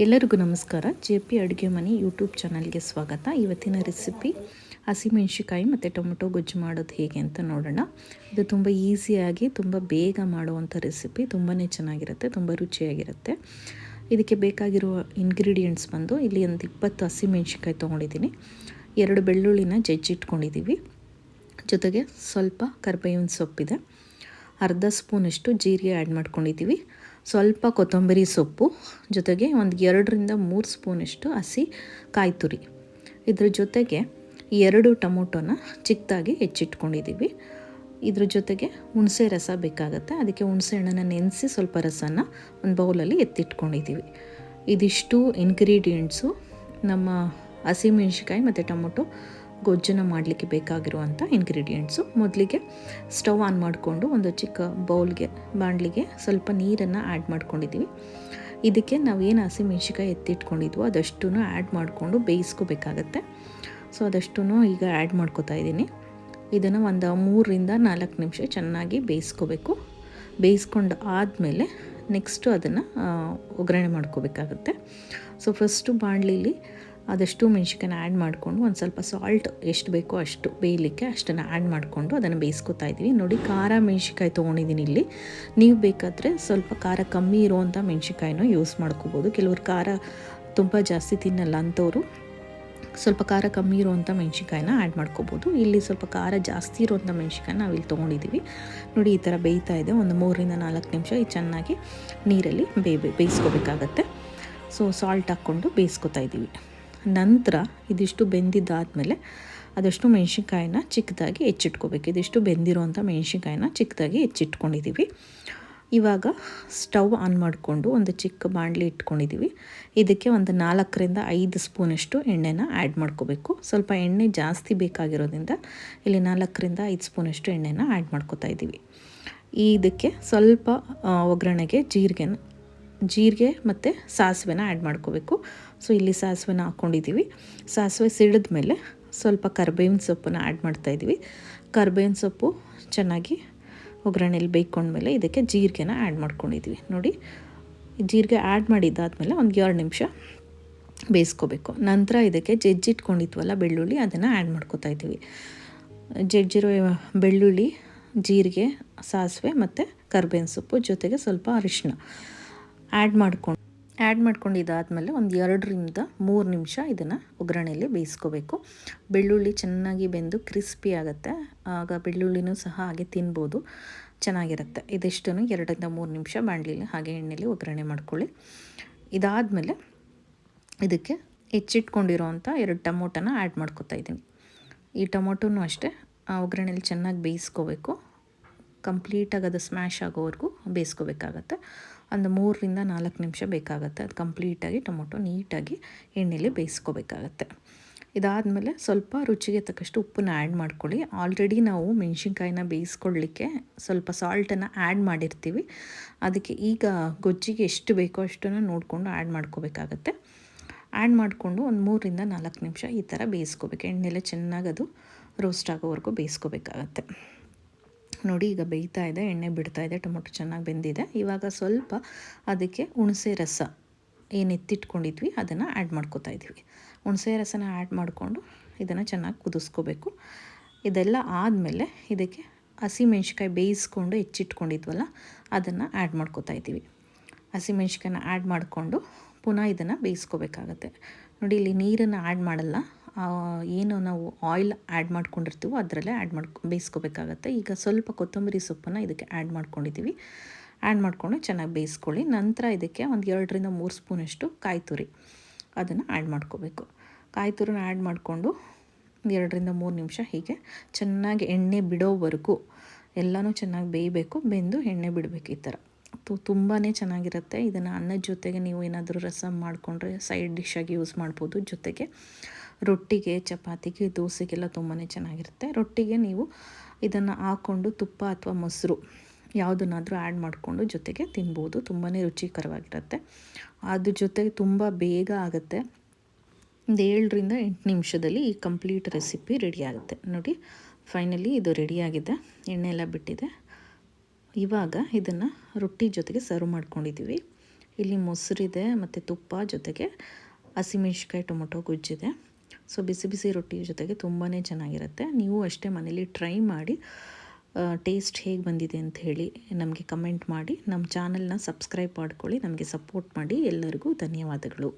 ಎಲ್ಲರಿಗೂ ನಮಸ್ಕಾರ. JP ಅಡುಗೆ ಮನೆ ಯೂಟ್ಯೂಬ್ ಚಾನಲ್ಗೆ ಸ್ವಾಗತ. ಇವತ್ತಿನ ರೆಸಿಪಿ ಹಸಿಮೆಣಸಿಕಾಯಿ ಮತ್ತು ಟೊಮೆಟೊ ಗೊಜ್ಜು ಮಾಡೋದು ಹೇಗೆ ಅಂತ ನೋಡೋಣ. ಇದು ತುಂಬ ಈಸಿಯಾಗಿ ತುಂಬ ಬೇಗ ಮಾಡುವಂಥ ರೆಸಿಪಿ. ತುಂಬಾ ಚೆನ್ನಾಗಿರುತ್ತೆ, ತುಂಬ ರುಚಿಯಾಗಿರುತ್ತೆ. ಇದಕ್ಕೆ ಬೇಕಾಗಿರುವ ಇಂಗ್ರೀಡಿಯೆಂಟ್ಸ್ ಬಂದು ಇಲ್ಲಿ ಒಂದು 20 ಹಸಿಮೆಣಸಿಕಾಯಿ ತೊಗೊಂಡಿದ್ದೀನಿ, 2 ಬೆಳ್ಳುಳ್ಳಿನ ಜಜ್ಜಿಟ್ಕೊಂಡಿದ್ದೀವಿ, ಜೊತೆಗೆ ಸ್ವಲ್ಪ ಕರಿಬೇವಿನ ಸೊಪ್ಪಿದೆ, ಅರ್ಧ ಸ್ಪೂನಷ್ಟು ಜೀರಿಗೆ ಆ್ಯಡ್ ಮಾಡ್ಕೊಂಡಿದ್ದೀವಿ, ಸ್ವಲ್ಪ ಕೊತ್ತಂಬರಿ ಸೊಪ್ಪು, ಜೊತೆಗೆ ಒಂದು 2-3 ಸ್ಪೂನಷ್ಟು ಹಸಿ ಕಾಯಿ ತುರಿ. ಇದ್ರ ಜೊತೆಗೆ 2 ಟೊಮೊಟೊನ ಚಿಕ್ಕದಾಗಿ ಹೆಚ್ಚಿಟ್ಕೊಂಡಿದ್ದೀವಿ. ಇದ್ರ ಜೊತೆಗೆ ಹುಣಸೆ ರಸ ಬೇಕಾಗುತ್ತೆ, ಅದಕ್ಕೆ ಹುಣಸೆ ಹಣ್ಣನ್ನು ನೆನೆಸಿ ಸ್ವಲ್ಪ ರಸನ ಒಂದು ಬೌಲಲ್ಲಿ ಎತ್ತಿಟ್ಕೊಂಡಿದ್ದೀವಿ. ಇದಿಷ್ಟು ಇಂಗ್ರೀಡಿಯೆಂಟ್ಸು ನಮ್ಮ ಹಸಿಮೆಣಸಿಕಾಯಿ ಮತ್ತು ಟೊಮೊಟೊ ಗೊಜ್ಜನ್ನು ಮಾಡಲಿಕ್ಕೆ ಬೇಕಾಗಿರುವಂಥ ಇಂಗ್ರೀಡಿಯೆಂಟ್ಸು. ಮೊದಲಿಗೆ ಸ್ಟವ್ ಆನ್ ಮಾಡಿಕೊಂಡು ಒಂದು ಚಿಕ್ಕ ಬೌಲ್ಗೆ ಬಾಣಲಿಗೆ ಸ್ವಲ್ಪ ನೀರನ್ನು ಆ್ಯಡ್ ಮಾಡ್ಕೊಂಡಿದ್ದೀವಿ. ಇದಕ್ಕೆ ನಾವೇನು ಹಸಿಮೆಣಸಿಕಾಯಿ ಎತ್ತಿಟ್ಕೊಂಡಿದ್ವೋ ಅದಷ್ಟು ಆ್ಯಡ್ ಮಾಡಿಕೊಂಡು ಬೇಯಿಸ್ಕೋಬೇಕಾಗತ್ತೆ. ಸೊ ಅದಷ್ಟು ಈಗ ಆ್ಯಡ್ ಮಾಡ್ಕೋತಾ ಇದ್ದೀನಿ. ಇದನ್ನು ಒಂದು 3-4 ನಿಮಿಷ ಚೆನ್ನಾಗಿ ಬೇಯಿಸ್ಕೋಬೇಕು. ಬೇಯಿಸ್ಕೊಂಡು ಆದಮೇಲೆ ನೆಕ್ಸ್ಟು ಅದನ್ನು ಒಗ್ಗರಣೆ ಮಾಡ್ಕೋಬೇಕಾಗತ್ತೆ. ಸೊ ಫಸ್ಟು ಬಾಣಲಿಲಿ ಆದಷ್ಟು ಮೆಣಸಿಕಾಯಿನ ಆ್ಯಡ್ ಮಾಡಿಕೊಂಡು ಒಂದು ಸ್ವಲ್ಪ ಸಾಲ್ಟ್ ಎಷ್ಟು ಬೇಕೋ ಅಷ್ಟು ಬೇಯಲಿಕ್ಕೆ ಅಷ್ಟನ್ನು ಆ್ಯಡ್ ಮಾಡಿಕೊಂಡು ಅದನ್ನು ಬೇಯಿಸ್ಕೊತಾ ಇದ್ದೀವಿ. ನೋಡಿ, ಖಾರ ಮೆಣಸಿಕಾಯಿ ತೊಗೊಂಡಿದ್ದೀನಿ ಇಲ್ಲಿ. ನೀವು ಬೇಕಾದರೆ ಸ್ವಲ್ಪ ಖಾರ ಕಮ್ಮಿ ಇರುವಂಥ ಮೆಣಸಿಕಾಯಿನೂ ಯೂಸ್ ಮಾಡ್ಕೋಬೋದು. ಕೆಲವ್ರು ಖಾರ ತುಂಬ ಜಾಸ್ತಿ ತಿನ್ನಲ್ಲ ಅಂಥವ್ರು ಸ್ವಲ್ಪ ಖಾರ ಕಮ್ಮಿ ಇರುವಂಥ ಮೆಣಸಿಕಾಯಿನ ಆ್ಯಡ್ ಮಾಡ್ಕೋಬೋದು. ಇಲ್ಲಿ ಸ್ವಲ್ಪ ಖಾರ ಜಾಸ್ತಿ ಇರುವಂಥ ಮೆಣಸಿಕಾಯಿನ ನಾವಿಲ್ಲಿ ತೊಗೊಂಡಿದ್ದೀವಿ. ನೋಡಿ, ಈ ಥರ ಬೇಯ್ತಾ ಇದೆ. ಒಂದು 3-4 ನಿಮಿಷ ಇದು ಚೆನ್ನಾಗಿ ನೀರಲ್ಲಿ ಬೇಯಿಸ್ಕೋಬೇಕಾಗತ್ತೆ. ಸೊ ಸಾಲ್ಟ್ ಹಾಕ್ಕೊಂಡು ಬೇಯಿಸ್ಕೊತಾ ಇದ್ದೀವಿ. ನಂತರ ಇದಿಷ್ಟು ಬೆಂದಿದ್ದಾದಮೇಲೆ ಅದಷ್ಟು ಮೆಣಸಿನ್ಕಾಯಿನ ಚಿಕ್ಕದಾಗಿ ಹೆಚ್ಚಿಟ್ಕೋಬೇಕು. ಇದಿಷ್ಟು ಬೆಂದಿರೋವಂಥ ಮೆಣಸಿನ್ಕಾಯಿನ ಚಿಕ್ಕದಾಗಿ ಹೆಚ್ಚಿಟ್ಕೊಂಡಿದ್ದೀವಿ. ಇವಾಗ ಸ್ಟವ್ ಆನ್ ಮಾಡಿಕೊಂಡು ಒಂದು ಚಿಕ್ಕ ಬಾಣಲಿ ಇಟ್ಕೊಂಡಿದ್ದೀವಿ. ಇದಕ್ಕೆ ಒಂದು 4-5 ಸ್ಪೂನಷ್ಟು ಎಣ್ಣೆನ ಆ್ಯಡ್ ಮಾಡ್ಕೋಬೇಕು. ಸ್ವಲ್ಪ ಎಣ್ಣೆ ಜಾಸ್ತಿ ಬೇಕಾಗಿರೋದ್ರಿಂದ ಇಲ್ಲಿ 4-5 ಸ್ಪೂನಷ್ಟು ಎಣ್ಣೆನ ಆ್ಯಡ್ ಮಾಡ್ಕೋತಾ ಇದ್ದೀವಿ. ಇದಕ್ಕೆ ಸ್ವಲ್ಪ ಒಗ್ಗರಣೆಗೆ ಜೀರಿಗೆ ಮತ್ತು ಸಾಸಿವೆನ ಆ್ಯಡ್ ಮಾಡ್ಕೋಬೇಕು. ಸೊ ಇಲ್ಲಿ ಸಾಸಿವೆನ ಹಾಕ್ಕೊಂಡಿದ್ದೀವಿ. ಸಾಸಿವೆ ಸಿಡಿದ ಮೇಲೆ ಸ್ವಲ್ಪ ಕರಿಬೇವಿನ ಸೊಪ್ಪನ್ನ ಆ್ಯಡ್ ಮಾಡ್ತಾಯಿದ್ದೀವಿ. ಕರಿಬೇವಿನ ಸೊಪ್ಪು ಚೆನ್ನಾಗಿ ಒಗ್ಗರಣೆಯಲ್ಲಿ ಬೇಯ್ಕೊಂಡ್ಮೇಲೆ ಇದಕ್ಕೆ ಜೀರಿಗೆನ ಆ್ಯಡ್ ಮಾಡ್ಕೊಂಡಿದ್ದೀವಿ. ನೋಡಿ, ಜೀರಿಗೆ ಆ್ಯಡ್ ಮಾಡಿದ್ದಾದಮೇಲೆ ಒಂದು 2 ನಿಮಿಷ ಬೇಯಿಸ್ಕೋಬೇಕು. ನಂತರ ಇದಕ್ಕೆ ಜಜ್ಜಿಟ್ಕೊಂಡಿದ್ವಲ್ಲ ಬೆಳ್ಳುಳ್ಳಿ, ಅದನ್ನು ಆ್ಯಡ್ ಮಾಡ್ಕೋತಾ ಇದ್ದೀವಿ. ಜಜ್ಜಿರೋ ಬೆಳ್ಳುಳ್ಳಿ, ಜೀರಿಗೆ, ಸಾಸಿವೆ ಮತ್ತು ಕರಿಬೇವಿನ ಸೊಪ್ಪು, ಜೊತೆಗೆ ಸ್ವಲ್ಪ ಅರಿಶಿನ ಆ್ಯಡ್ ಮಾಡ್ಕೊಂಡಿದ್ದಾದಮೇಲೆ ಒಂದು 2-3 ನಿಮಿಷ ಇದನ್ನು ಒಗ್ಗರಣೆಯಲ್ಲಿ ಬೇಯಿಸ್ಕೋಬೇಕು. ಬೆಳ್ಳುಳ್ಳಿ ಚೆನ್ನಾಗಿ ಬೆಂದು ಕ್ರಿಸ್ಪಿ ಆಗುತ್ತೆ, ಆಗ ಬೆಳ್ಳುಳ್ಳಿನೂ ಸಹ ಹಾಗೆ ತಿನ್ಬೋದು, ಚೆನ್ನಾಗಿರುತ್ತೆ. ಇದಿಷ್ಟನ್ನು 2-3 ನಿಮಿಷ ಬಾಣಲಿಲಿ ಹಾಗೆ ಎಣ್ಣೆಲಿ ಒಗ್ಗರಣೆ ಮಾಡ್ಕೊಳ್ಳಿ. ಇದಾದಮೇಲೆ ಇದಕ್ಕೆ ಹೆಚ್ಚಿಟ್ಕೊಂಡಿರೋವಂಥ 2 ಟೊಮೊಟೊನ ಆ್ಯಡ್ ಮಾಡ್ಕೊತಾ ಇದ್ದೀನಿ. ಈ ಟೊಮೊಟೊನೂ ಅಷ್ಟೇ ಒಗ್ಗರಣೆಯಲ್ಲಿ ಚೆನ್ನಾಗಿ ಬೇಯಿಸ್ಕೋಬೇಕು. ಕಂಪ್ಲೀಟಾಗಿ ಅದು ಸ್ಮ್ಯಾಶ್ ಆಗೋವರೆಗೂ ಬೇಯಿಸ್ಕೋಬೇಕಾಗತ್ತೆ. ಒಂದು 3-4 ನಿಮಿಷ ಬೇಕಾಗುತ್ತೆ. ಅದು ಕಂಪ್ಲೀಟಾಗಿ ಟೊಮೊಟೊ ನೀಟಾಗಿ ಎಣ್ಣೆಲಿ ಬೇಯಿಸ್ಕೋಬೇಕಾಗತ್ತೆ. ಇದಾದಮೇಲೆ ಸ್ವಲ್ಪ ರುಚಿಗೆ ತಕ್ಕಷ್ಟು ಉಪ್ಪನ್ನ ಆ್ಯಡ್ ಮಾಡ್ಕೊಳ್ಳಿ. ಆಲ್ರೆಡಿ ನಾವು ಮೆಣಸಿನ್ಕಾಯಿನ ಬೇಯಿಸ್ಕೊಳ್ಳಿಕ್ಕೆ ಸ್ವಲ್ಪ ಸಾಲ್ಟನ್ನು ಆ್ಯಡ್ ಮಾಡಿರ್ತೀವಿ. ಅದಕ್ಕೆ ಈಗ ಗೊಜ್ಜಿಗೆ ಎಷ್ಟು ಬೇಕೋ ಅಷ್ಟನ್ನು ನೋಡಿಕೊಂಡು ಆ್ಯಡ್ ಮಾಡ್ಕೋಬೇಕಾಗತ್ತೆ. ಆ್ಯಡ್ ಮಾಡಿಕೊಂಡು ಒಂದು 3-4 ನಿಮಿಷ ಈ ಥರ ಬೇಯಿಸ್ಕೋಬೇಕು. ಎಣ್ಣೆಲೆ ಚೆನ್ನಾಗಿ ಅದು ರೋಸ್ಟ್ ಆಗೋವರೆಗೂ ಬೇಯಿಸ್ಕೋಬೇಕಾಗತ್ತೆ. ನೋಡಿ, ಈಗ ಬೇಯ್ತಾ ಇದೆ, ಎಣ್ಣೆ ಬಿಡ್ತಾ ಇದೆ, ಟೊಮೊಟೊ ಚೆನ್ನಾಗಿ ಬೆಂದಿದೆ. ಇವಾಗ ಸ್ವಲ್ಪ ಅದಕ್ಕೆ ಹುಣಸೆ ರಸ ಏನು ಎತ್ತಿಟ್ಕೊಂಡಿದ್ವಿ ಅದನ್ನು ಆ್ಯಡ್ ಮಾಡ್ಕೋತಾ ಇದ್ದೀವಿ. ಹುಣಸೆ ರಸನ ಆ್ಯಡ್ ಮಾಡಿಕೊಂಡು ಇದನ್ನು ಚೆನ್ನಾಗಿ ಕುದಿಸ್ಕೋಬೇಕು. ಇದೆಲ್ಲ ಆದಮೇಲೆ ಇದಕ್ಕೆ ಹಸಿಮೆಣ್ಸಿಕಾಯಿ ಬೇಯಿಸ್ಕೊಂಡು ಹೆಚ್ಚಿಟ್ಕೊಂಡಿದ್ವಲ್ಲ ಅದನ್ನು ಆ್ಯಡ್ ಮಾಡ್ಕೋತಾ ಇದ್ದೀವಿ. ಹಸಿಮೆಣ್ಸಿಕಾಯಿನ ಆ್ಯಡ್ ಮಾಡಿಕೊಂಡು ಪುನಃ ಇದನ್ನು ಬೇಯಿಸ್ಕೋಬೇಕಾಗತ್ತೆ. ನೋಡಿ, ಇಲ್ಲಿ ನೀರನ್ನು ಆ್ಯಡ್ ಮಾಡಲ್ಲ, ಏನು ನಾವು ಆಯಿಲ್ ಆ್ಯಡ್ ಮಾಡ್ಕೊಂಡಿರ್ತೀವೋ ಅದರಲ್ಲೇ ಬೇಯಿಸ್ಕೋಬೇಕಾಗತ್ತೆ. ಈಗ ಸ್ವಲ್ಪ ಕೊತ್ತಂಬರಿ ಸೊಪ್ಪನ್ನು ಇದಕ್ಕೆ ಆ್ಯಡ್ ಮಾಡ್ಕೊಂಡಿದ್ದೀವಿ. ಆ್ಯಡ್ ಮಾಡಿಕೊಂಡು ಚೆನ್ನಾಗಿ ಬೇಯಿಸ್ಕೊಳ್ಳಿ. ನಂತರ ಇದಕ್ಕೆ ಒಂದು 2-3 ಸ್ಪೂನಷ್ಟು ಕಾಯಿ ತುರಿ ಅದನ್ನು ಆ್ಯಡ್ ಮಾಡ್ಕೋಬೇಕು. ಕಾಯಿ ತುರಿನ ಆ್ಯಡ್ ಮಾಡಿಕೊಂಡು 2-3 ನಿಮಿಷ ಹೀಗೆ ಚೆನ್ನಾಗಿ ಎಣ್ಣೆ ಬಿಡೋವರೆಗೂ ಎಲ್ಲನೂ ಚೆನ್ನಾಗಿ ಬೇಯಬೇಕು. ಬೆಂದು ಎಣ್ಣೆ ಬಿಡಬೇಕು. ಈ ಥರ ತುಂಬಾ ಚೆನ್ನಾಗಿರುತ್ತೆ. ಇದನ್ನು ಅನ್ನದ ಜೊತೆಗೆ ನೀವು ಏನಾದರೂ ರಸಮ್ ಮಾಡಿಕೊಂಡ್ರೆ ಸೈಡ್ ಡಿಶ್ಶಾಗಿ ಯೂಸ್ ಮಾಡ್ಬೋದು. ಜೊತೆಗೆ ರೊಟ್ಟಿಗೆ, ಚಪಾತಿಗೆ, ದೋಸೆಗೆಲ್ಲ ತುಂಬಾ ಚೆನ್ನಾಗಿರುತ್ತೆ. ರೊಟ್ಟಿಗೆ ನೀವು ಇದನ್ನು ಹಾಕ್ಕೊಂಡು ತುಪ್ಪ ಅಥವಾ ಮೊಸರು ಯಾವುದನ್ನಾದರೂ ಆ್ಯಡ್ ಮಾಡಿಕೊಂಡು ಜೊತೆಗೆ ತಿನ್ಬೋದು. ತುಂಬಾ ರುಚಿಕರವಾಗಿರುತ್ತೆ. ಅದ್ರ ಜೊತೆಗೆ ತುಂಬ ಬೇಗ ಆಗುತ್ತೆ. ಒಂದು 7-8 ನಿಮಿಷದಲ್ಲಿ ಈ ಕಂಪ್ಲೀಟ್ ರೆಸಿಪಿ ರೆಡಿ ಆಗುತ್ತೆ. ನೋಡಿ, ಫೈನಲಿ ಇದು ರೆಡಿಯಾಗಿದೆ, ಎಣ್ಣೆ ಎಲ್ಲ ಬಿಟ್ಟಿದೆ. ಇವಾಗ ಇದನ್ನು ರೊಟ್ಟಿ ಜೊತೆಗೆ ಸರ್ವ್ ಮಾಡ್ಕೊಂಡಿದ್ದೀವಿ. ಇಲ್ಲಿ ಮೊಸರಿದೆ ಮತ್ತು ತುಪ್ಪ, ಜೊತೆಗೆ ಹಸಿಮೆಣ್ಸಿಕಾಯಿ ಟೊಮೊಟೊ ಗೊಜ್ಜಿದೆ. ಸೊ ಬಿಸಿ ಬಿಸಿ ರೊಟ್ಟಿ ಜೊತೆಗೆ ತುಂಬಾ ಚೆನ್ನಾಗಿರುತ್ತೆ. ನೀವು ಅಷ್ಟೇ ಮನೇಲಿ ಟ್ರೈ ಮಾಡಿ ಟೇಸ್ಟ್ ಹೇಗೆ ಬಂದಿದೆ ಅಂತ ಹೇಳಿ ನಮಗೆ ಕಮೆಂಟ್ ಮಾಡಿ. ನಮ್ಮ ಚಾನಲ್ನ ಸಬ್ಸ್ಕ್ರೈಬ್ ಮಾಡ್ಕೊಳ್ಳಿ, ನಮಗೆ ಸಪೋರ್ಟ್ ಮಾಡಿ. ಎಲ್ಲರಿಗೂ ಧನ್ಯವಾದಗಳು.